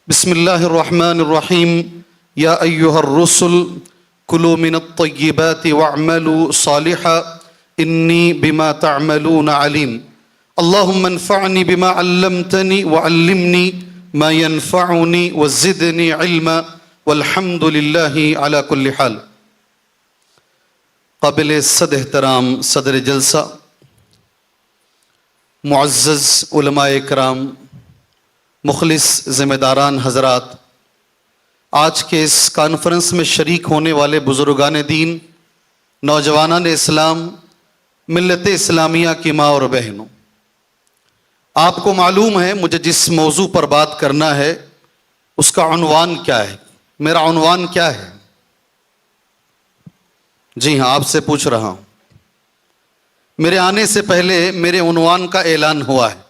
بسم اللہ الرحمن الرحیم یا ایہا الرسل کلوا من الطیبات واعملوا صالحا انی بما تعملون علیم اللہم انفعنی بما علمتنی وعلمنی ما ينفعنی وزدنی علما والحمد للہ علی کل حال۔ قابل صد احترام صدر جلسہ، معزز علماء کرام، مخلص ذمہ داران حضرات، آج کے اس کانفرنس میں شریک ہونے والے بزرگان دین، نوجوانان اسلام، ملت اسلامیہ کی ماں اور بہنوں، آپ کو معلوم ہے مجھے جس موضوع پر بات کرنا ہے اس کا عنوان کیا ہے؟ میرا عنوان کیا ہے؟ جی ہاں، آپ سے پوچھ رہا ہوں۔ میرے آنے سے پہلے میرے عنوان کا اعلان ہوا ہے۔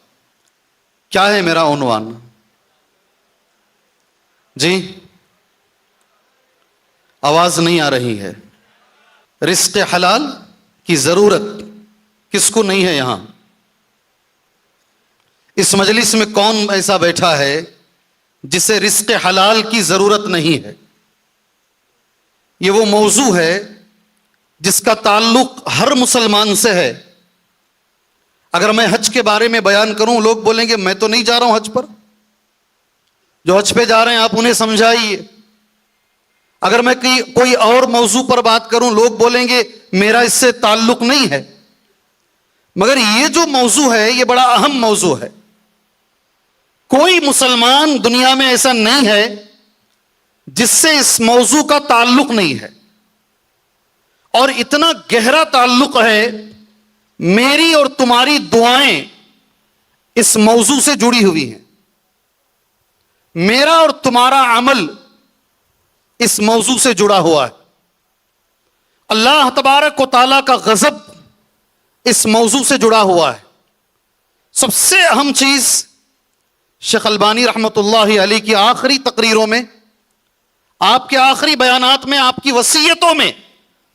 کیا ہے میرا عنوان؟ جی آواز نہیں آ رہی ہے۔ رزق حلال کی ضرورت کس کو نہیں ہے؟ یہاں اس مجلس میں کون ایسا بیٹھا ہے جسے رزق حلال کی ضرورت نہیں ہے؟ یہ وہ موضوع ہے جس کا تعلق ہر مسلمان سے ہے۔ اگر میں حج کے بارے میں بیان کروں، لوگ بولیں گے میں تو نہیں جا رہا ہوں حج پر، جو حج پہ جا رہے ہیں آپ انہیں سمجھائیے۔ اگر میں کوئی اور موضوع پر بات کروں، لوگ بولیں گے میرا اس سے تعلق نہیں ہے۔ مگر یہ جو موضوع ہے یہ بڑا اہم موضوع ہے۔ کوئی مسلمان دنیا میں ایسا نہیں ہے جس سے اس موضوع کا تعلق نہیں ہے، اور اتنا گہرا تعلق ہے، میری اور تمہاری دعائیں اس موضوع سے جڑی ہوئی ہیں، میرا اور تمہارا عمل اس موضوع سے جڑا ہوا ہے۔ اللہ تبارک و تعالیٰ کا غضب اس موضوع سے جڑا ہوا ہے۔ سب سے اہم چیز شیخ البانی رحمۃ اللہ علیہ کی آخری تقریروں میں، آپ کے آخری بیانات میں، آپ کی وصیتوں میں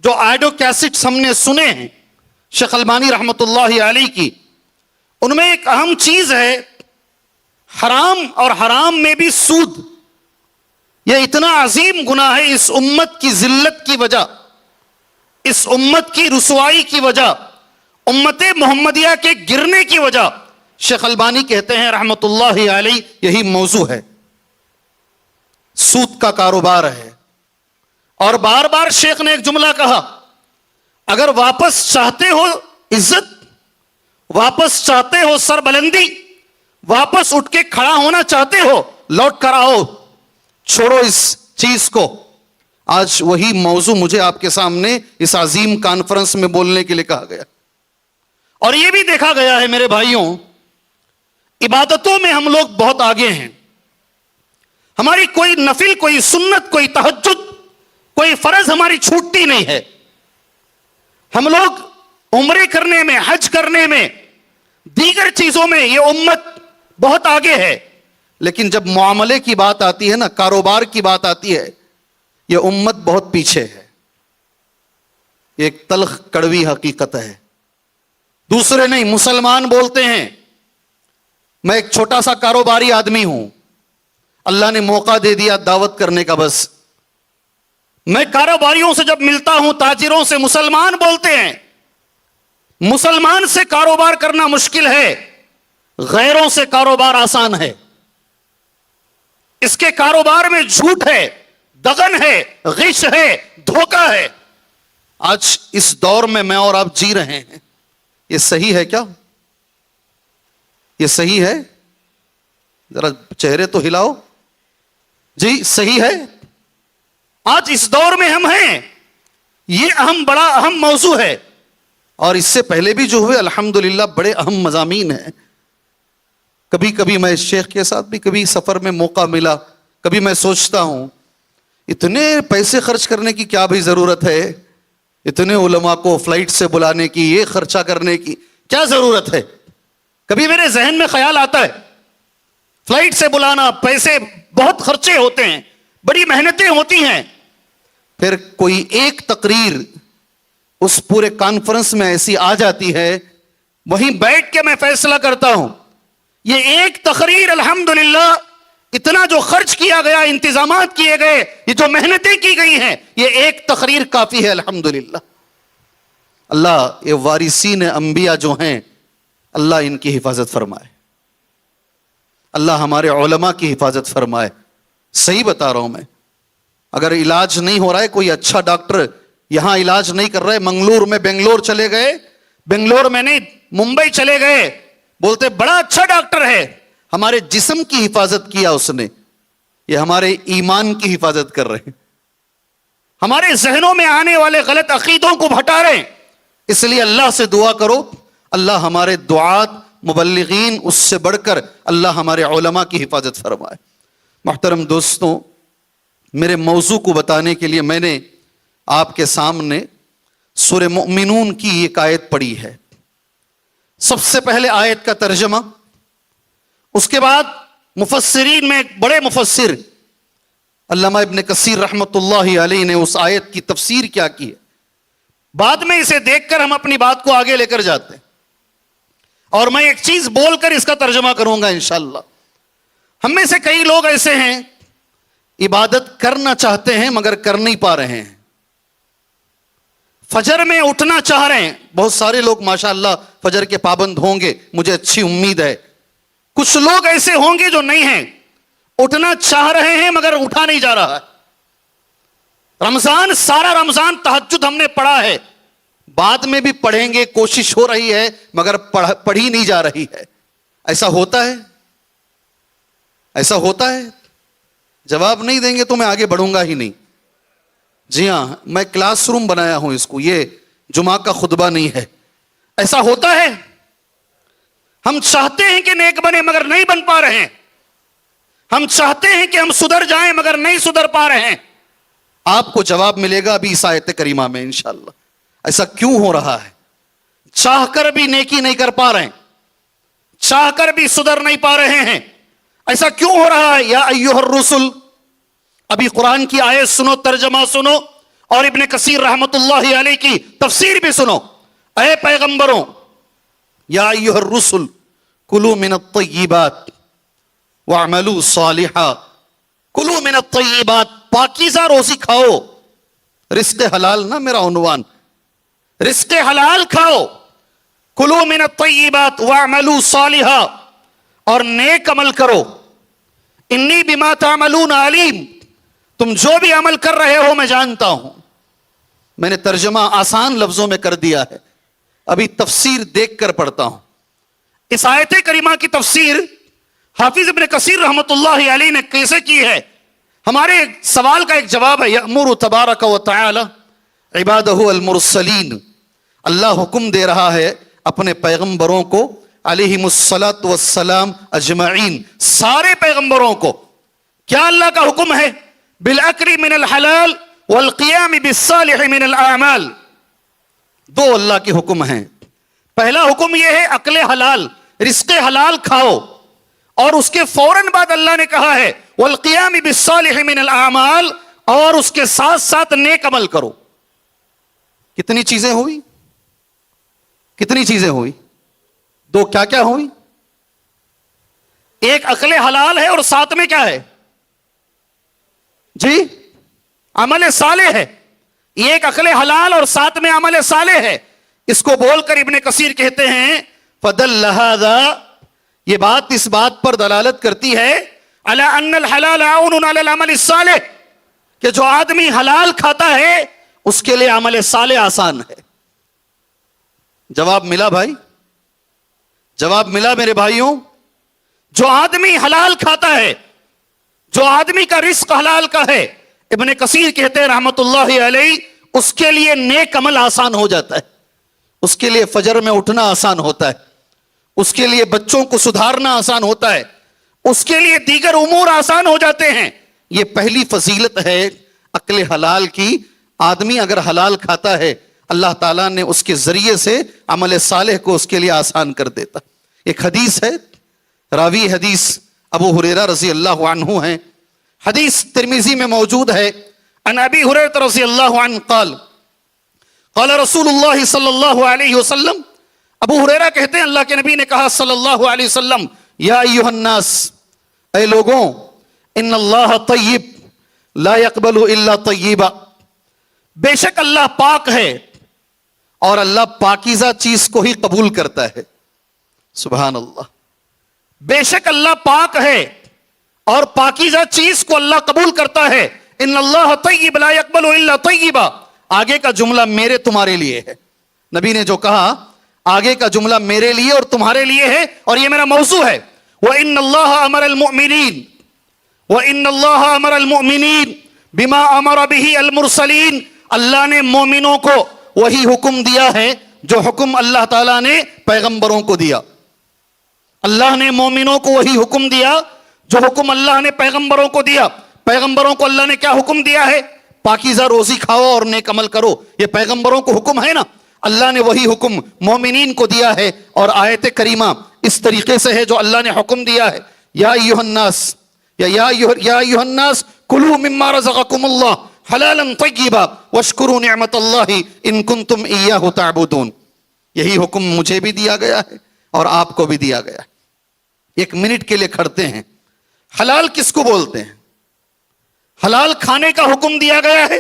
جو آڈیو کیسٹس ہم نے سنے ہیں شیخ البانی رحمۃ اللہ علیہ کی، ان میں ایک اہم چیز ہے حرام، اور حرام میں بھی سود۔ یہ اتنا عظیم گناہ ہے، اس امت کی ذلت کی وجہ، اس امت کی رسوائی کی وجہ، امت محمدیہ کے گرنے کی وجہ، شیخ البانی کہتے ہیں رحمۃ اللہ علیہ یہی موضوع ہے، سود کا کاروبار ہے۔ اور بار بار شیخ نے ایک جملہ کہا، اگر واپس چاہتے ہو عزت، واپس چاہتے ہو سربلندی، واپس اٹھ کے کھڑا ہونا چاہتے ہو، لوٹ کر آؤ، چھوڑو اس چیز کو۔ آج وہی موضوع مجھے آپ کے سامنے اس عظیم کانفرنس میں بولنے کے لیے کہا گیا، اور یہ بھی دیکھا گیا ہے میرے بھائیوں، عبادتوں میں ہم لوگ بہت آگے ہیں۔ ہماری کوئی نفل، کوئی سنت، کوئی تہجد، کوئی فرض ہماری چھوٹتی نہیں ہے۔ ہم لوگ عمرے کرنے میں، حج کرنے میں، دیگر چیزوں میں یہ امت بہت آگے ہے، لیکن جب معاملے کی بات آتی ہے نا، کاروبار کی بات آتی ہے، یہ امت بہت پیچھے ہے۔ یہ ایک تلخ کڑوی حقیقت ہے۔ دوسرے نہیں، مسلمان بولتے ہیں میں ایک چھوٹا سا کاروباری آدمی ہوں، اللہ نے موقع دے دیا دعوت کرنے کا، بس میں کاروباریوں سے جب ملتا ہوں، تاجروں سے، مسلمان بولتے ہیں مسلمان سے کاروبار کرنا مشکل ہے، غیروں سے کاروبار آسان ہے۔ اس کے کاروبار میں جھوٹ ہے، دغن ہے، غش ہے، دھوکہ ہے۔ آج اس دور میں اور آپ جی رہے ہیں، یہ صحیح ہے کیا؟ یہ صحیح ہے؟ ذرا چہرے تو ہلاؤ۔ جی صحیح ہے؟ آج اس دور میں ہم ہیں، یہ بڑا اہم موضوع ہے، اور اس سے پہلے بھی جو ہوئے الحمدللہ بڑے اہم مضامین ہیں۔ کبھی کبھی میں شیخ کے ساتھ بھی کبھی سفر میں موقع ملا، کبھی میں سوچتا ہوں اتنے پیسے خرچ کرنے کی کیا بھی ضرورت ہے، اتنے علماء کو فلائٹ سے بلانے کی، یہ خرچہ کرنے کی کیا ضرورت ہے؟ کبھی میرے ذہن میں خیال آتا ہے فلائٹ سے بلانا، پیسے بہت خرچے ہوتے ہیں، بڑی محنتیں ہوتی ہیں۔ پھر کوئی ایک تقریر اس پورے کانفرنس میں ایسی آ جاتی ہے، وہیں بیٹھ کے میں فیصلہ کرتا ہوں یہ ایک تقریر الحمدللہ اتنا جو خرچ کیا گیا، انتظامات کیے گئے، یہ جو محنتیں کی گئی ہیں، یہ ایک تقریر کافی ہے الحمدللہ۔ اللہ یہ وارثین انبیاء جو ہیں، اللہ ان کی حفاظت فرمائے، اللہ ہمارے علماء کی حفاظت فرمائے۔ صحیح بتا رہا ہوں میں، اگر علاج نہیں ہو رہا ہے، کوئی اچھا ڈاکٹر یہاں علاج نہیں کر رہے، منگلور میں بنگلور چلے گئے، بنگلور میں نہیں ممبئی چلے گئے، بولتے بڑا اچھا ڈاکٹر ہے، ہمارے جسم کی حفاظت کیا اس نے، یہ ہمارے ایمان کی حفاظت کر رہے ہیں، ہمارے ذہنوں میں آنے والے غلط عقیدوں کو ہٹا رہے ہیں۔ اس لیے اللہ سے دعا کرو، اللہ ہمارے دعات مبلغین، اس سے بڑھ کر اللہ ہمارے علماء کی حفاظت فرمائے۔ محترم دوستوں، میرے موضوع کو بتانے کے لیے میں نے آپ کے سامنے سورہ مؤمنون کی ایک آیت پڑھی ہے۔ سب سے پہلے آیت کا ترجمہ، اس کے بعد مفسرین میں ایک بڑے مفسر علامہ ابن کثیر رحمۃ اللہ علیہ نے اس آیت کی تفسیر کیا کی ہے، بعد میں اسے دیکھ کر ہم اپنی بات کو آگے لے کر جاتے ہیں، اور میں ایک چیز بول کر اس کا ترجمہ کروں گا انشاءاللہ۔ ہم میں سے کئی لوگ ایسے ہیں عبادت کرنا چاہتے ہیں مگر کر نہیں پا رہے ہیں، فجر میں اٹھنا چاہ رہے ہیں، بہت سارے لوگ ماشاءاللہ فجر کے پابند ہوں گے، مجھے اچھی امید ہے۔ کچھ لوگ ایسے ہوں گے جو نہیں ہیں، اٹھنا چاہ رہے ہیں مگر اٹھا نہیں جا رہا ہے۔ رمضان، سارا رمضان تہجد ہم نے پڑھا ہے، بعد میں بھی پڑھیں گے، کوشش ہو رہی ہے مگر پڑھی نہیں جا رہی ہے۔ ایسا ہوتا ہے؟ ایسا ہوتا ہے؟ جواب نہیں دیں گے تو میں آگے بڑھوں گا ہی نہیں۔ جی ہاں، میں کلاس روم بنایا ہوں اس کو، یہ جمعہ کا خطبہ نہیں ہے۔ ایسا ہوتا ہے؟ ہم چاہتے ہیں کہ نیک بنے مگر نہیں بن پا رہے ہیں، ہم چاہتے ہیں کہ ہم سدھر جائیں مگر نہیں سدھر پا رہے ہیں۔ آپ کو جواب ملے گا ابھی اس آیت کریمہ میں انشاءاللہ۔ ایسا کیوں ہو رہا ہے؟ چاہ کر بھی نیکی نہیں کر پا رہے ہیں، چاہ کر بھی سدھر نہیں پا رہے ہیں، ایسا کیوں ہو رہا ہے؟ یا ایھا الرسل، ابھی قرآن کی آیت سنو، ترجمہ سنو، اور ابن کثیر رحمت اللہ علیہ کی تفسیر بھی سنو۔ اے پیغمبروں، یا ایھا الرسل کلوا من الطیبات واعملوا صالحا، کلوا من الطیبات، پاکیزہ روزی کھاؤ، رزق حلال نہ میرا عنوان، رزق حلال کھاؤ، کلوا من الطیبات واعملوا صالحا، اور نیک عمل کرو، انی بما تعملون علیم، تم جو بھی عمل کر رہے ہو میں جانتا ہوں۔ میں نے ترجمہ آسان لفظوں میں کر دیا ہے، ابھی تفسیر دیکھ کر پڑھتا ہوں۔ اس آیت کریمہ کی تفسیر حافظ ابن کثیر رحمت اللہ علیہ نے کیسے کی ہے؟ ہمارے سوال کا ایک جواب ہے، یأمر تبارک و تعالی عبادہ المرسلین، اللہ حکم دے رہا ہے اپنے پیغمبروں کو، علیہم الصلاۃ والسلام اجمعین، سارے پیغمبروں کو۔ کیا اللہ کا حکم ہے؟ بالأکل من الحلال والقیام بالصالح من الاعمال، دو اللہ کے حکم ہیں۔ پہلا حکم یہ ہے اکل حلال، رزق حلال کھاؤ، اور اس کے فوراً بعد اللہ نے کہا ہے والقیام بالصالح من الاعمال، اور اس کے ساتھ ساتھ نیک عمل کرو۔ کتنی چیزیں ہوئی؟ کتنی چیزیں ہوئی؟ دو کیا کیا ہوئی؟ ایک اکل حلال ہے اور ساتھ میں کیا ہے جی؟ عمل صالح ہے۔ یہ ایک اکل حلال اور ساتھ میں عمل صالح ہے۔ اس کو بول کر ابن کثیر کہتے ہیں فدل ھذا، یہ بات اس بات پر دلالت کرتی ہے علی ان الحلال عون علی العمل الصالح، کہ جو آدمی حلال کھاتا ہے اس کے لیے عمل صالح آسان ہے۔ جواب ملا بھائی؟ جواب ملا میرے بھائیوں؟ جو آدمی حلال کھاتا ہے، جو آدمی کا رزق حلال کا ہے، ابن کثیر کہتے ہیں رحمت اللہ علیہ، اس کے لیے نیک عمل آسان ہو جاتا ہے، اس کے لیے فجر میں اٹھنا آسان ہوتا ہے، اس کے لیے بچوں کو سدھارنا آسان ہوتا ہے، اس کے لیے دیگر امور آسان ہو جاتے ہیں۔ یہ پہلی فضیلت ہے اکل حلال کی۔ آدمی اگر حلال کھاتا ہے، اللہ تعالیٰ نے اس کے ذریعے سے عمل صالح کو اس کے لیے آسان کر دیتا۔ ایک حدیث ہے، راوی حدیث ابو ہریرہ رضی اللہ عنہ ہیں، حدیث ترمذی میں موجود ہے، عن ابی ہریرہ رضی اللہ عنہ قال قال رسول اللہ صلی اللہ علیہ وسلم، ابو ہریرہ کہتے ہیں اللہ کے نبی نے کہا صلی اللہ علیہ وسلم، یا ایھا الناس، اے لوگوں، ان اللہ طیب لا يقبل الا طیبا، بے شک اللہ پاک ہے اور اللہ پاکیزہ چیز کو ہی قبول کرتا ہے. سبحان اللہ. بے شک اللہ پاک ہے اور پاکیزہ چیز کو اللہ قبول کرتا ہے. ان اللہ طیب لا يقبل الا طیبا. آگے کا جملہ میرے تمہارے لیے ہے. نبی نے جو کہا آگے کا جملہ میرے لیے اور تمہارے لیے ہے اور یہ میرا موضوع ہے. وَإِنَّ اللَّهَ أَمَرَ الْمُؤْمِنِينَ وَإِنَّ اللَّهَ أَمَرَ الْمُؤْمِنِينَ بِمَا أَمَرَ بِهِ الْمُرْسَلِينَ. اللہ نے مومنوں کو وہی حکم دیا ہے جو حکم اللہ تعالیٰ نے پیغمبروں کو دیا. اللہ نے مومنوں کو وہی حکم دیا جو حکم اللہ نے پیغمبروں کو دیا. پیغمبروں کو اللہ نے کیا حکم دیا ہے؟ پاکیزہ روزی کھاؤ اور نیک عمل کرو. یہ پیغمبروں کو حکم ہے نا. اللہ نے وہی حکم مومنین کو دیا ہے اور آیت کریمہ اس طریقے سے ہے جو اللہ نے حکم دیا ہے. یا ایھا الناس یا ایھا الناس کلوا مما رزقکم اللہ حلالا طیبا واشکروا نعمت اللہ ان کنتم ایاہ تعبدون. یہی حکم مجھے بھی دیا گیا ہے اور آپ کو بھی دیا گیا ہے. ایک منٹ کے لیے کھڑتے ہیں. حلال کس کو بولتے ہیں؟ حلال کھانے کا حکم دیا گیا ہے,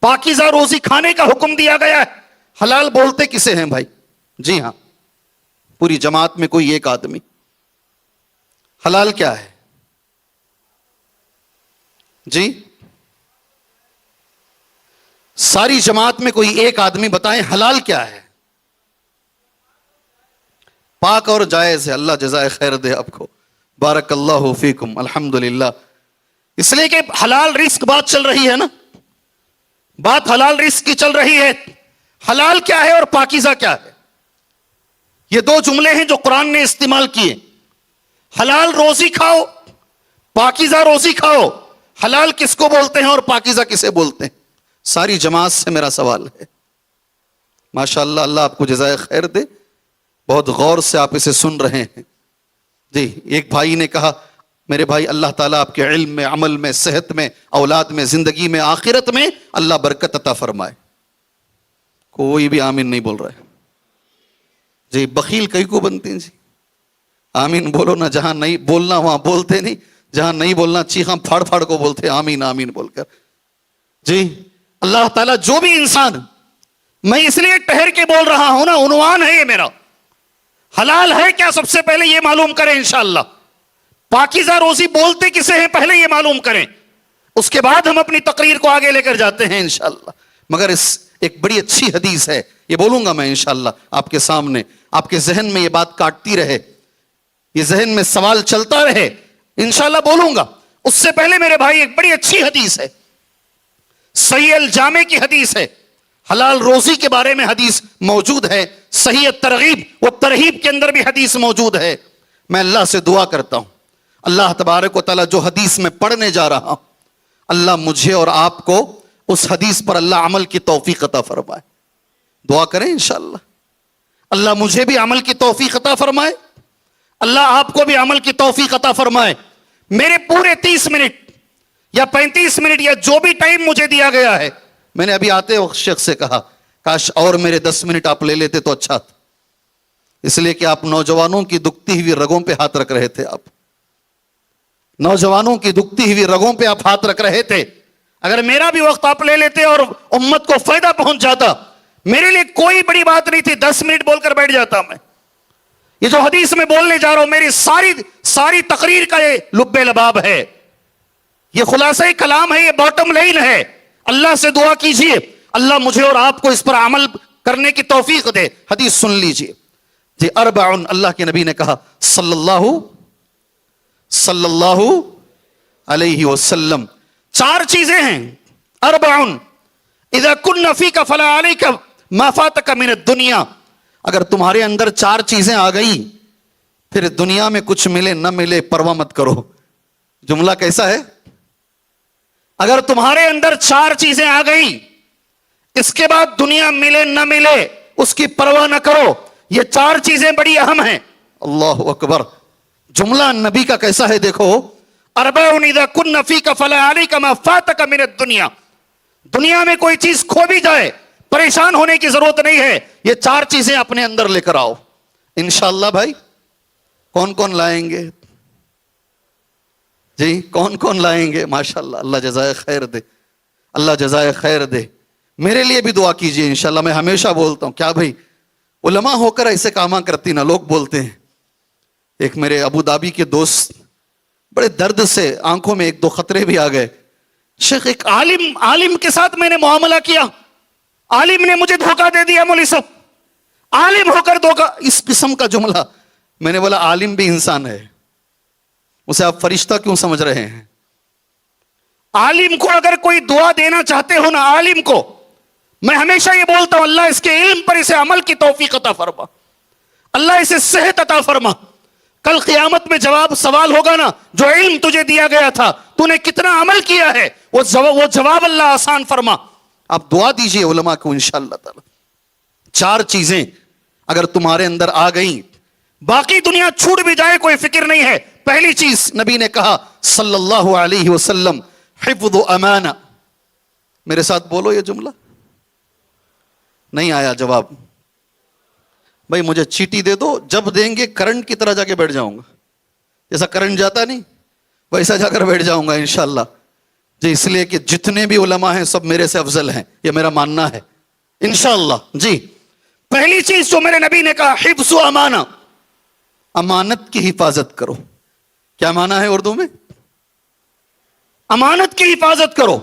پاکیزہ روزی کھانے کا حکم دیا گیا ہے. حلال بولتے کسے ہیں بھائی؟ جی ہاں, پوری جماعت میں کوئی ایک آدمی. حلال کیا ہے جی؟ ساری جماعت میں کوئی ایک آدمی بتائیں حلال کیا ہے؟ پاک اور جائز ہے. اللہ جزائے خیر دے آپ کو. بارک اللہ فیکم. الحمدللہ. اس لیے کہ حلال رزق بات چل رہی ہے نا, بات حلال رزق کی چل رہی ہے. حلال کیا ہے اور پاکیزہ کیا ہے؟ یہ دو جملے ہیں جو قرآن نے استعمال کیے. حلال روزی کھاؤ, پاکیزہ روزی کھاؤ. حلال کس کو بولتے ہیں اور پاکیزہ کسے بولتے ہیں؟ ساری جماعت سے میرا سوال ہے. ماشاءاللہ, اللہ آپ کو جزائے خیر دے. بہت غور سے آپ اسے سن رہے ہیں. جی, ایک بھائی نے کہا میرے بھائی اللہ تعالیٰ آپ کے علم میں, عمل میں, صحت میں, اولاد میں, زندگی میں, آخرت میں اللہ برکت عطا فرمائے. کوئی بھی آمین نہیں بول رہا ہے. جی, بخیل کئی کو بنتے ہیں جی. آمین بولو نا, جہاں نہیں بولنا وہاں بولتے نہیں, جہاں نہیں بولنا چیخاں پھاڑ پھاڑ کو بولتے آمین آمین بول کر. جی, اللہ تعالیٰ جو بھی انسان, میں اس لیے ٹھہر کے بول رہا ہوں نا, عنوان ہے یہ میرا. حلال ہے کیا سب سے پہلے یہ معلوم کریں انشاءاللہ. پاکیزہ روزی بولتے کسے ہیں پہلے یہ معلوم کریں, اس کے بعد ہم اپنی تقریر کو آگے لے کر جاتے ہیں انشاءاللہ. مگر اس ایک بڑی اچھی حدیث ہے, یہ بولوں گا میں انشاءاللہ آپ کے سامنے, آپ کے ذہن میں یہ بات کاٹتی رہے, یہ ذہن میں سوال چلتا رہے, انشاءاللہ بولوں گا. اس سے پہلے میرے بھائی ایک بڑی اچھی حدیث ہے, صحیح الجامع کی حدیث ہے. حلال روزی کے بارے میں حدیث موجود ہے. صحیح ترغیب و ترہیب کے اندر بھی حدیث موجود ہے. میں اللہ سے دعا کرتا ہوں, اللہ تبارک و تعالیٰ جو حدیث میں پڑھنے جا رہا ہوں, اللہ مجھے اور آپ کو اس حدیث پر اللہ عمل کی توفیق عطا فرمائے. دعا کریں انشاءاللہ. اللہ مجھے بھی عمل کی توفیق عطا فرمائے, اللہ آپ کو بھی عمل کی توفیق عطا فرمائے. میرے پورے 30 منٹ یا 35 منٹ یا جو بھی ٹائم مجھے دیا گیا ہے, میں نے ابھی آتے وقت شیخ سے کہا کاش اور میرے 10 منٹ آپ لے لیتے تو اچھا تھا, اس لیے کہ آپ نوجوانوں کی دکھتی ہوئی رگوں پہ ہاتھ رکھ رہے تھے. آپ نوجوانوں کی دکھتی ہوئی رگوں پہ آپ ہاتھ رکھ رہے تھے. اگر میرا بھی وقت آپ لے لیتے اور امت کو فائدہ پہنچ جاتا, میرے لیے کوئی بڑی بات نہیں تھی, 10 منٹ بول کر بیٹھ جاتا میں. یہ جو حدیث میں بولنے جا رہا ہوں, میری ساری تقریر کا یہ لب لباب ہے, یہ خلاصہ کلام ہے, یہ باٹم لائن ہے. اللہ سے دعا کیجئے اللہ مجھے اور آپ کو اس پر عمل کرنے کی توفیق دے. حدیث سن لیجئے جی. اربعن, اللہ کے نبی نے کہا صلی اللہ علیہ وسلم, 4 چیزیں ہیں. اربعن اذا کن فیک فلا علیک ما فاتک من الدنیا. اگر تمہارے اندر 4 چیزیں آ گئی, پھر دنیا میں کچھ ملے نہ ملے پرواہ مت کرو. جملہ کیسا ہے؟ اگر تمہارے اندر 4 چیزیں آ گئی, اس کے بعد دنیا ملے نہ ملے اس کی پرواہ نہ کرو. یہ 4 چیزیں بڑی اہم ہیں. اللہ اکبر. جملہ نبی کا کیسا ہے دیکھو. اربعن اذا کن فیک فلا علیک ما فاتک من الدنیا. دنیا میں کوئی چیز کھو بھی جائے پریشان ہونے کی ضرورت نہیں ہے, یہ 4 چیزیں اپنے اندر لے کر آؤ انشاءاللہ. بھائی کون کون لائیں گے؟ جی کون کون لائیں گے؟ ماشاءاللہ، اللہ جزائے خیر دے، اللہ جزائے خیر دے. میرے لیے بھی دعا کیجئے انشاءاللہ. میں ہمیشہ بولتا ہوں کیا بھائی علماء ہو کر ایسے کاما کرتی نا. لوگ بولتے ہیں، ایک میرے ابو دھابی کے دوست بڑے درد سے آنکھوں میں ایک دو خطرے بھی آ گئے. شیخ ایک عالم کے ساتھ میں نے معاملہ کیا، عالم نے مجھے دھوکہ دے دیا. مولوی صاحب عالم ہو کر دھوکہ، اس قسم کا جملہ. میں نے بولا عالم بھی انسان ہے، اسے آپ فرشتہ کیوں سمجھ رہے ہیں؟ عالم کو اگر کوئی دعا دینا چاہتے ہو نا، عالم کو میں ہمیشہ یہ بولتا ہوں اللہ اس کے علم پر اسے عمل کی توفیق عطا فرما، اللہ اسے صحت عطا فرما. کل قیامت میں سوال ہوگا نا، جو علم تجھے دیا گیا تھا تو نے کتنا عمل کیا ہے، وہ جواب اللہ آسان فرما. آپ دعا دیجئے علماء کو انشاءاللہ تعالی. 4 چیزیں اگر تمہارے اندر آ گئیں، باقی دنیا چھوٹ بھی جائے کوئی فکر نہیں ہے. پہلی چیز نبی نے کہا صلی اللہ علیہ وسلم، حفظ امانہ. میرے ساتھ بولو یہ جملہ. نہیں آیا جواب؟ بھائی مجھے چیٹی دے دو، جب دیں گے کرنٹ کی طرح جا کے بیٹھ جاؤں گا. جیسا کرنٹ جاتا نہیں ویسا جا کر بیٹھ جاؤں گا انشاءاللہ. جی اس لیے کہ جتنے بھی علماء ہیں سب میرے سے افضل ہیں، یہ میرا ماننا ہے انشاءاللہ. جی پہلی چیز جو میرے نبی نے کہا حفظ و امانہ، امانت کی حفاظت کرو. کیا معنی ہے اردو میں؟ امانت کی حفاظت کرو.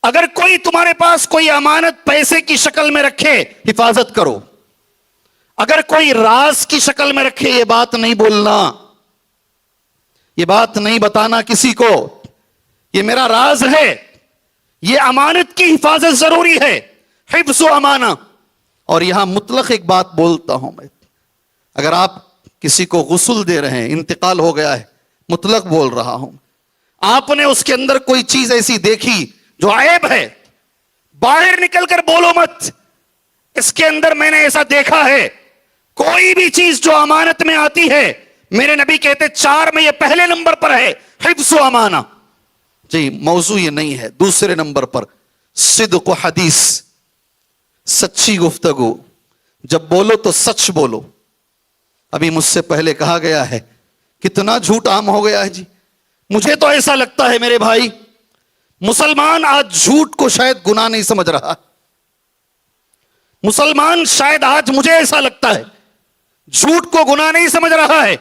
اگر کوئی تمہارے پاس کوئی امانت پیسے کی شکل میں رکھے، حفاظت کرو. اگر کوئی راز کی شکل میں رکھے، یہ بات نہیں بولنا، یہ بات نہیں بتانا کسی کو، یہ میرا راز ہے. یہ امانت کی حفاظت ضروری ہے، حفظ و امانہ. اور یہاں مطلق ایک بات بولتا ہوں میں، اگر آپ کسی کو غسل دے رہے ہیں، انتقال ہو گیا ہے، مطلق بول رہا ہوں، آپ نے اس کے اندر کوئی چیز ایسی دیکھی جو عیب ہے، باہر نکل کر بولو مت اس کے اندر میں نے ایسا دیکھا ہے. کوئی بھی چیز جو امانت میں آتی ہے، میرے نبی کہتے 4 میں یہ پہلے نمبر پر ہے، حفظ و امانہ. جی موضوع یہ نہیں ہے. دوسرے نمبر پر صدق و حدیث، سچی گفتگو. جب بولو تو سچ بولو. ابھی مجھ سے پہلے کہا گیا ہے کتنا جھوٹ عام ہو گیا ہے. جی مجھے تو ایسا لگتا ہے میرے بھائی، مسلمان آج جھوٹ کو شاید گناہ نہیں سمجھ رہا. مسلمان شاید آج مجھے ایسا لگتا ہے جھوٹ کو گناہ نہیں سمجھ رہا ہے.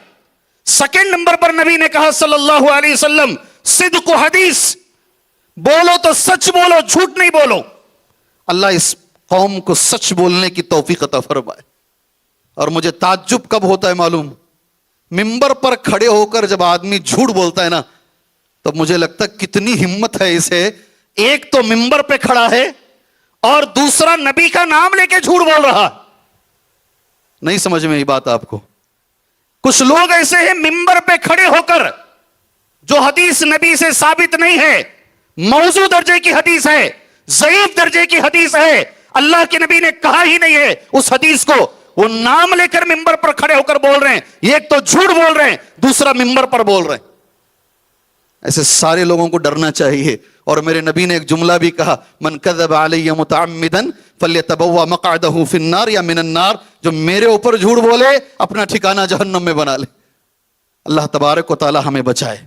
سیکنڈ نمبر پر نبی نے کہا صلی اللہ علیہ وسلم صدق و حدیث، بولو تو سچ بولو، جھوٹ نہیں بولو. اللہ اس قوم کو سچ بولنے کی توفیق عطا فرمائے. اور مجھے تعجب کب ہوتا ہے معلوم؟ ممبر پر کھڑے ہو کر جب آدمی جھوٹ بولتا ہے نا، تب مجھے لگتا ہے کتنی ہمت ہے اسے. ایک تو ممبر پہ کھڑا ہے اور دوسرا نبی کا نام لے کے جھوٹ بول رہا. نہیں سمجھ میں یہ بات آپ کو؟ کچھ لوگ ایسے ہیں ممبر پہ کھڑے ہو کر، جو حدیث نبی سے ثابت نہیں ہے، موضوع درجے کی حدیث ہے، ضعیف درجے کی حدیث ہے، اللہ کے نبی نے کہا ہی نہیں ہے اس حدیث کو، وہ نام لے کر ممبر پر کھڑے ہو کر بول رہے ہیں. ایک تو جھوٹ بول رہے ہیں، دوسرا ممبر پر بول رہے ہیں. ایسے سارے لوگوں کو ڈرنا چاہیے. اور میرے نبی نے ایک جملہ بھی کہا، من کذب علی متعمدا فلیتبوأ مقعدہ فی النار یا من النار. جو میرے اوپر جھوٹ بولے اپنا ٹھکانہ جہنم میں بنا لے. اللہ تبارک و تعالی ہمیں بچائے،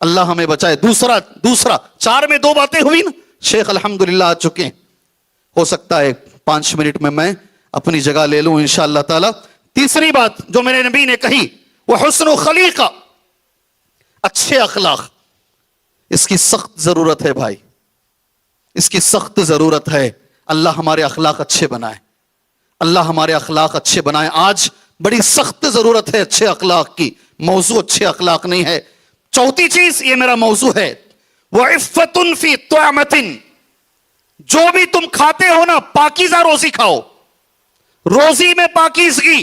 اللہ ہمیں بچائے. دوسرا 4 میں 2 باتیں ہوئی نا. شیخ الحمدللہ آ چکے ہیں، ہو سکتا ہے 5 منٹ میں اپنی جگہ لے لوں انشاءاللہ تعالی. تیسری بات جو میرے نبی نے کہی وہ حسن و خلیقہ، اچھے اخلاق. اس کی سخت ضرورت ہے بھائی، اس کی سخت ضرورت ہے. اللہ ہمارے اخلاق اچھے بنائے، اللہ ہمارے اخلاق اچھے بنائے. آج بڑی سخت ضرورت ہے اچھے اخلاق کی. موضوع اچھے اخلاق نہیں ہے. چوتھی چیز یہ میرا موضوع ہے، وَعِفَّةٌ فِي طَعْمَةٍ. جو بھی تم کھاتے ہو نا، پاکیزہ روزی کھاؤ. روزی میں پاکیزگی.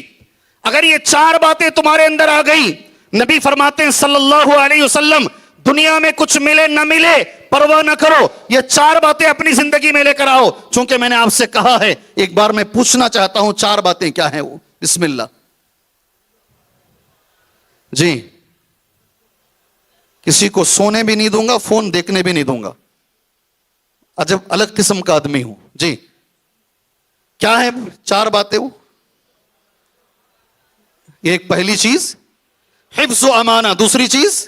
اگر یہ 4 باتیں تمہارے اندر آ گئی، نبی فرماتے ہیں صلی اللہ علیہ وسلم دنیا میں کچھ ملے نہ ملے پرواہ نہ کرو، یہ 4 باتیں اپنی زندگی میں لے کر آؤ. چونکہ میں نے آپ سے کہا ہے، ایک بار میں پوچھنا چاہتا ہوں 4 باتیں کیا ہیں وہ. بسم اللہ. جی کسی کو سونے بھی نہیں دوں گا، فون دیکھنے بھی نہیں دوں گا. عجب الگ قسم کا آدمی ہوں. جی کیا ہے 4 باتیں وہ؟ ایک پہلی چیز حفظ و امانہ، دوسری چیز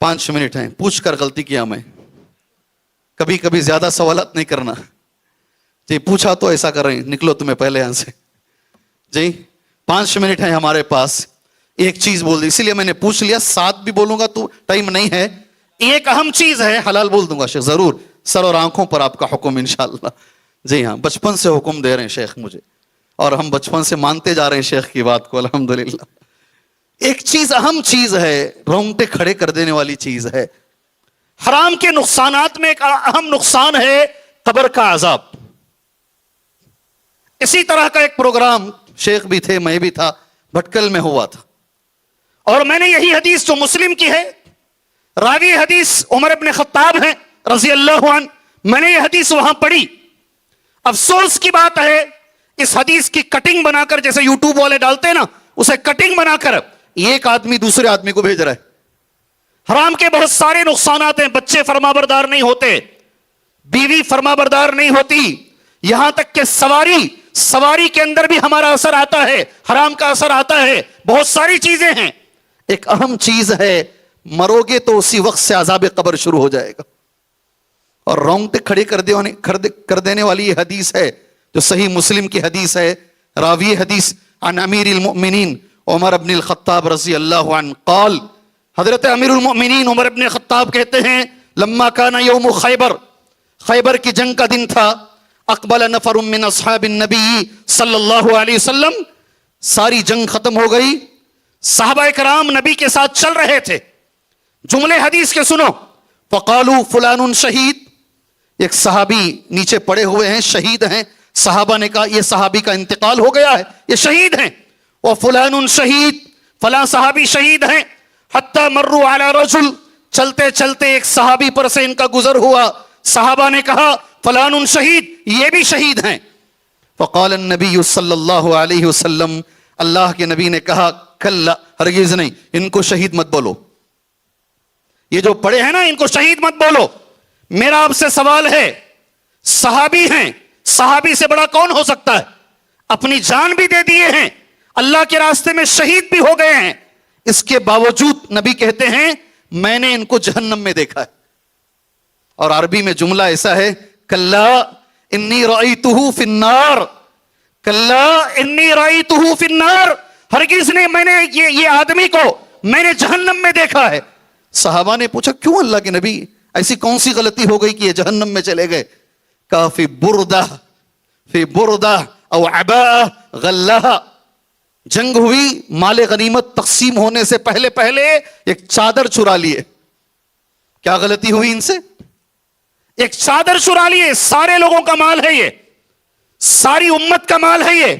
5 منٹ ہیں, پوچھ کر غلطی کیا میں. کبھی کبھی زیادہ سوالات نہیں کرنا جی, پوچھا تو ایسا کر رہے ہیں, نکلو تمہیں پہلے یہاں سے جی. 5 منٹ ہیں ہمارے پاس, ایک چیز بول دی, اسی لیے میں نے پوچھ لیا. 7 بھی بولوں گا تو ٹائم نہیں ہے. ایک اہم چیز ہے, حلال بول دوں گا شیخ ضرور, سر اور آنکھوں پر آپ کا حکم انشاءاللہ. جی ہاں, بچپن سے حکم دے رہے ہیں شیخ مجھے, اور ہم بچپن سے مانتے جا رہے ہیں شیخ کی بات کو الحمدللہ. ایک چیز, اہم چیز ہے, رونگٹے کھڑے کر دینے والی چیز ہے. حرام کے نقصانات میں ایک اہم نقصان ہے قبر کا عذاب. اسی طرح کا ایک پروگرام شیخ بھی تھے, میں بھی تھا, بھٹکل میں ہوا تھا, اور میں نے یہی حدیث جو مسلم کی ہے, راوی حدیث عمر ابن خطاب ہیں رضی اللہ عنہ, میں نے یہ حدیث وہاں پڑھی. افسوس کی بات ہے اس حدیث کی کٹنگ بنا کر, جیسے یوٹیوب والے ڈالتے ہیں نا, اسے کٹنگ بنا کر ایک آدمی دوسرے آدمی کو بھیج رہا ہے. حرام کے بہت سارے نقصانات ہیں. بچے فرمانبردار نہیں ہوتے, بیوی فرمانبردار نہیں ہوتی, یہاں تک کہ سواری کے اندر بھی ہمارا اثر آتا ہے, حرام کا اثر آتا ہے. بہت ساری چیزیں ہیں. ایک اہم چیز ہے, مرو گے تو اسی وقت سے عذاب قبر شروع ہو جائے گا. اور رونگٹے کھڑے کر دینے والی یہ حدیث ہے جو صحیح مسلم کی حدیث ہے. راوی حدیث عن امیر المؤمنین عمر بن الخطاب رضی اللہ عنہ قال, حضرت امیر المؤمنین عمر بن الخطاب کہتے ہیں, لما کان یوم خیبر, خیبر کی جنگ کا دن تھا, اقبل نفر من اصحاب النبی صلی اللہ علیہ وسلم, ساری جنگ ختم ہو گئی, صحابہ کرام نبی کے ساتھ چل رہے تھے. جملے حدیث کے سنو, فقالوا فلان شہید, ایک صحابی نیچے پڑے ہوئے ہیں, شہید ہیں. صحابہ نے کہا یہ صحابی کا انتقال ہو گیا ہے, یہ شہید ہیں. وفلان شہید, فلاں صحابی شہید ہیں. حتی مروا علی رجل, چلتے چلتے ایک صحابی پر سے ان کا گزر ہوا. صحابہ نے کہا فلان شہید, یہ بھی شہید ہیں. فقال النبی صلی اللہ علیہ وسلم, اللہ کے نبی نے کہا کلا, ہرگز نہیں, ان کو شہید مت بولو. یہ جو پڑے ہیں نا, ان کو شہید مت بولو. میرا آپ سے سوال ہے, صحابی ہیں, صحابی سے بڑا کون ہو سکتا ہے؟ اپنی جان بھی دے دیے ہیں, اللہ کے راستے میں شہید بھی ہو گئے ہیں. اس کے باوجود نبی کہتے ہیں میں نے ان کو جہنم میں دیکھا ہے. اور عربی میں جملہ ایسا ہے, کلا انی رأیتہ فی النار, کلا انی رأیتہ فی النار, ہرگز نہیں, میں نے یہ آدمی کو میں نے جہنم میں دیکھا ہے. صحابہ نے پوچھا کیوں اللہ کے نبی, ایسی کون سی غلطی ہو گئی کہ یہ جہنم میں چلے گئے؟ کہا فی بردہ او عباء غلہ, جنگ ہوئی, مال غنیمت تقسیم ہونے سے پہلے ایک چادر چرا لیے. کیا غلطی ہوئی ان سے؟ ایک چادر چرا لیے. سارے لوگوں کا مال ہے یہ, ساری امت کا مال ہے یہ,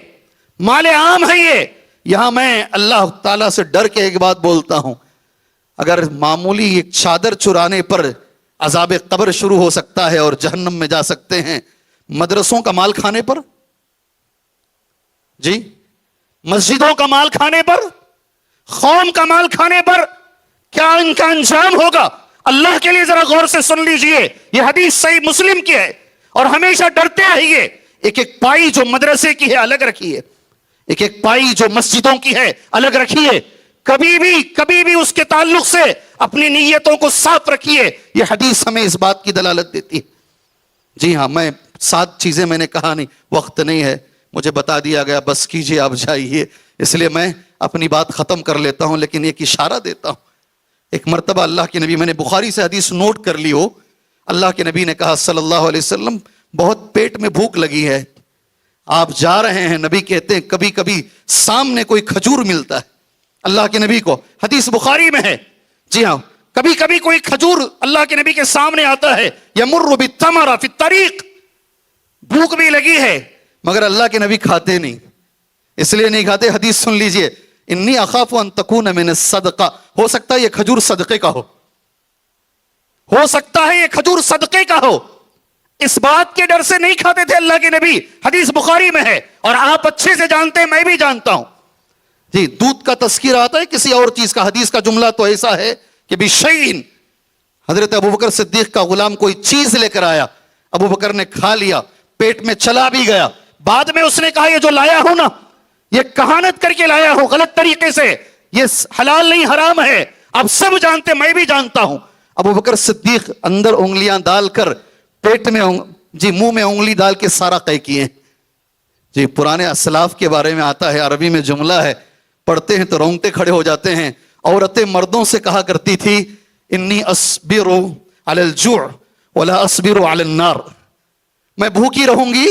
مال عام ہے یہ. یہاں میں اللہ تعالیٰ سے ڈر کے ایک بات بولتا ہوں, اگر معمولی ایک چادر چرانے پر عذاب قبر شروع ہو سکتا ہے اور جہنم میں جا سکتے ہیں, مدرسوں کا مال کھانے پر, جی مسجدوں کا مال کھانے پر, قوم کا مال کھانے پر کیا ان کا انجام ہوگا؟ اللہ کے لیے ذرا غور سے سن لیجئے, یہ حدیث صحیح مسلم کی ہے, اور ہمیشہ ڈرتے رہیے. ایک ایک پائی جو مدرسے کی ہے الگ رکھیے, ایک ایک پائی جو مسجدوں کی ہے الگ رکھیے. کبھی بھی اس کے تعلق سے اپنی نیتوں کو صاف رکھیے. یہ حدیث ہمیں اس بات کی دلالت دیتی ہے. جی ہاں, میں 7 چیزیں میں نے کہا نہیں, وقت نہیں ہے, مجھے بتا دیا گیا بس کیجئے آپ جائیے, اس لیے میں اپنی بات ختم کر لیتا ہوں, لیکن ایک اشارہ دیتا ہوں. ایک مرتبہ اللہ کے نبی, میں نے بخاری سے حدیث نوٹ کر لی ہو, اللہ کے نبی نے کہا صلی اللہ علیہ وسلم بہت پیٹ میں بھوک لگی ہے, آپ جا رہے ہیں. نبی کہتے ہیں کبھی کبھی سامنے کوئی کھجور ملتا ہے, اللہ کے نبی کو, حدیث بخاری میں ہے. جی ہاں, کبھی کبھی کوئی کھجور اللہ کے نبی کے سامنے آتا ہے. یمر بالتمر فی الطریق, بھوک بھی لگی ہے مگر اللہ کے نبی کھاتے نہیں. اس لیے نہیں کھاتے, حدیث سن لیجئے, انی اخاف ان تکون من الصدقہ, ہو سکتا ہے یہ کھجور صدقے کا ہو سکتا ہے یہ کھجور صدقے کا ہو. اس بات کے ڈر سے نہیں کھاتے تھے اللہ کے نبی, حدیث بخاری میں ہے, اور آپ اچھے سے جانتے ہیں, میں بھی جانتا ہوں. جی, دودھ کا تذکرہ آتا ہے کسی اور چیز کا, حدیث کا جملہ تو ایسا ہے کہ بشیء, حضرت ابوبکر صدیق کا غلام کوئی چیز لے کر آیا, ابو بکر نے کھا لیا, پیٹ میں چلا بھی گیا. بعد میں اس نے کہا یہ جو لایا ہوں نا, یہ کہانت کر کے لایا ہوں غلط طریقے سے, یہ حلال نہیں حرام ہے, آپ سب جانتے, میں بھی جانتا ہوں. ابو بکر صدیق اندر انگلیاں ڈال کر پیٹ میں جی منہ میں انگلی ڈال کے سارا طے کیے. جی پرانے اسلاف کے بارے میں آتا ہے, عربی میں جملہ ہے, پڑھتے ہیں تو رونگٹے کھڑے ہو جاتے ہیں. عورتیں مردوں سے کہا کرتی تھی انی اصبر علی الجوع ولا اصبر علی النار, میں بھوکی رہوں گی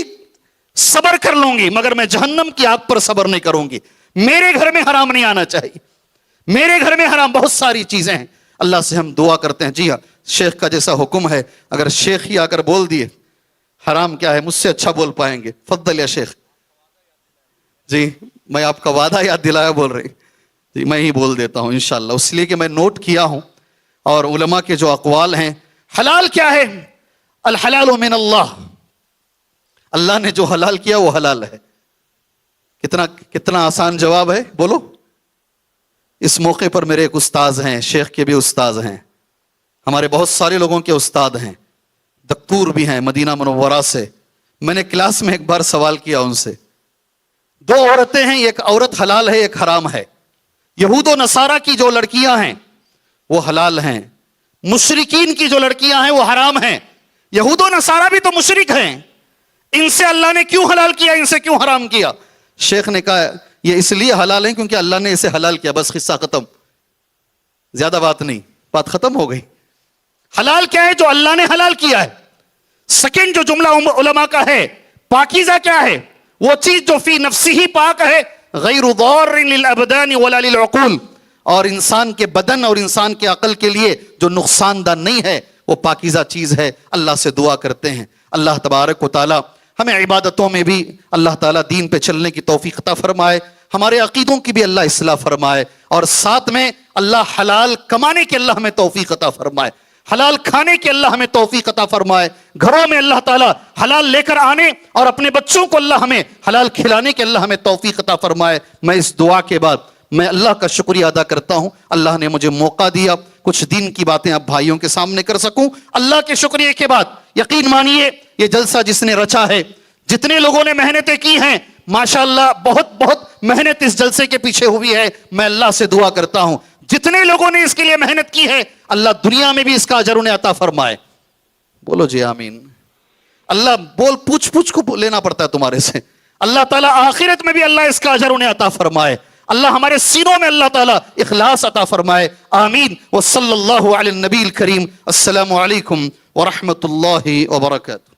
صبر کر لوں گی مگر میں جہنم کی آگ پر صبر نہیں کروں گی. میرے گھر میں حرام نہیں آنا چاہیے, میرے گھر میں حرام بہت ساری چیزیں ہیں. اللہ سے ہم دعا کرتے ہیں. جی ہاں, شیخ کا جیسا حکم ہے, اگر شیخ ہی آ کر بول دیے حرام کیا ہے, مجھ سے اچھا بول پائیں گے. فضل یا شیخ. جی میں آپ کا وعدہ یاد دلایا بول رہی, جی میں ہی بول دیتا ہوں انشاءاللہ, اس لیے کہ میں نوٹ کیا ہوں. اور علماء کے جو اقوال ہیں, حلال کیا ہے؟ الحلال من اللہ, اللہ نے جو حلال کیا وہ حلال ہے. کتنا آسان جواب ہے, بولو. اس موقع پر میرے ایک استاذ ہیں, شیخ کے بھی استاذ ہیں, ہمارے بہت سارے لوگوں کے استاد ہیں, دکتور بھی ہیں مدینہ منورہ سے. میں نے کلاس میں ایک بار سوال کیا ان سے, دو عورتیں ہیں, ایک عورت حلال ہے ایک حرام ہے. یہود و نصارہ کی جو لڑکیاں ہیں وہ حلال ہیں, مشرکین کی جو لڑکیاں ہیں وہ حرام ہیں. یہود و نصارہ بھی تو مشرک ہیں, ان سے اللہ نے کیوں حلال کیا, ان سے کیوں حرام کیا؟ شیخ نے کہا یہ اس لیے حلال ہیں کیونکہ اللہ نے اسے حلال کیا, بس قصہ ختم, زیادہ بات نہیں, بات ختم ہو گئی. حلال کیا ہے؟ جو اللہ نے حلال کیا ہے. سیکنڈ جو جملہ علماء کا ہے, پاکیزہ کیا ہے؟ وہ چیز جو فی نفسی ہی پاک ہے, غیر ضار للابدان ولا للعقول, اور انسان کے بدن اور انسان کے عقل کے لیے جو نقصان دہ نہیں ہے وہ پاکیزہ چیز ہے. اللہ سے دعا کرتے ہیں اللہ تبارک و تعالی ہمیں عبادتوں میں بھی اللہ تعالیٰ دین پہ چلنے کی توفیق عطا فرمائے, ہمارے عقیدوں کی بھی اللہ اصلاح فرمائے, اور ساتھ میں اللہ حلال کمانے کی اللہ ہمیں توفیق عطا فرمائے, حلال کھانے کی اللہ ہمیں توفیق عطا فرمائے, گھروں میں اللہ تعالیٰ حلال لے کر آنے اور اپنے بچوں کو اللہ ہمیں حلال کھلانے کی اللہ ہمیں توفیق عطا فرمائے. میں اس دعا کے بعد میں اللہ کا شکریہ ادا کرتا ہوں, اللہ نے مجھے موقع دیا کچھ دین کی باتیں اب بھائیوں کے سامنے کر سکوں. اللہ کے شکریہ کے بعد یقین مانیے یہ جلسہ جس نے رچا ہے, جتنے لوگوں نے محنتیں کی ہیں, ماشاءاللہ بہت بہت محنت اس جلسے کے پیچھے ہوئی ہے. میں اللہ سے دعا کرتا ہوں جتنے لوگوں نے اس کے لیے محنت کی ہے اللہ دنیا میں بھی اس کا اجر انہیں عطا فرمائے. بولو جی آمین. اللہ بول پوچھ کو لینا پڑتا ہے تمہارے سے, اللہ تعالیٰ آخرت میں بھی اللہ اس کا اجر انہیں عطا فرمائے. اللہ ہمارے سینوں میں اللہ تعالیٰ اخلاص عطا فرمائے. آمین. وصلی اللہ علی النبی الکریم. السلام علیکم ورحمۃ اللہ وبرکاتہ.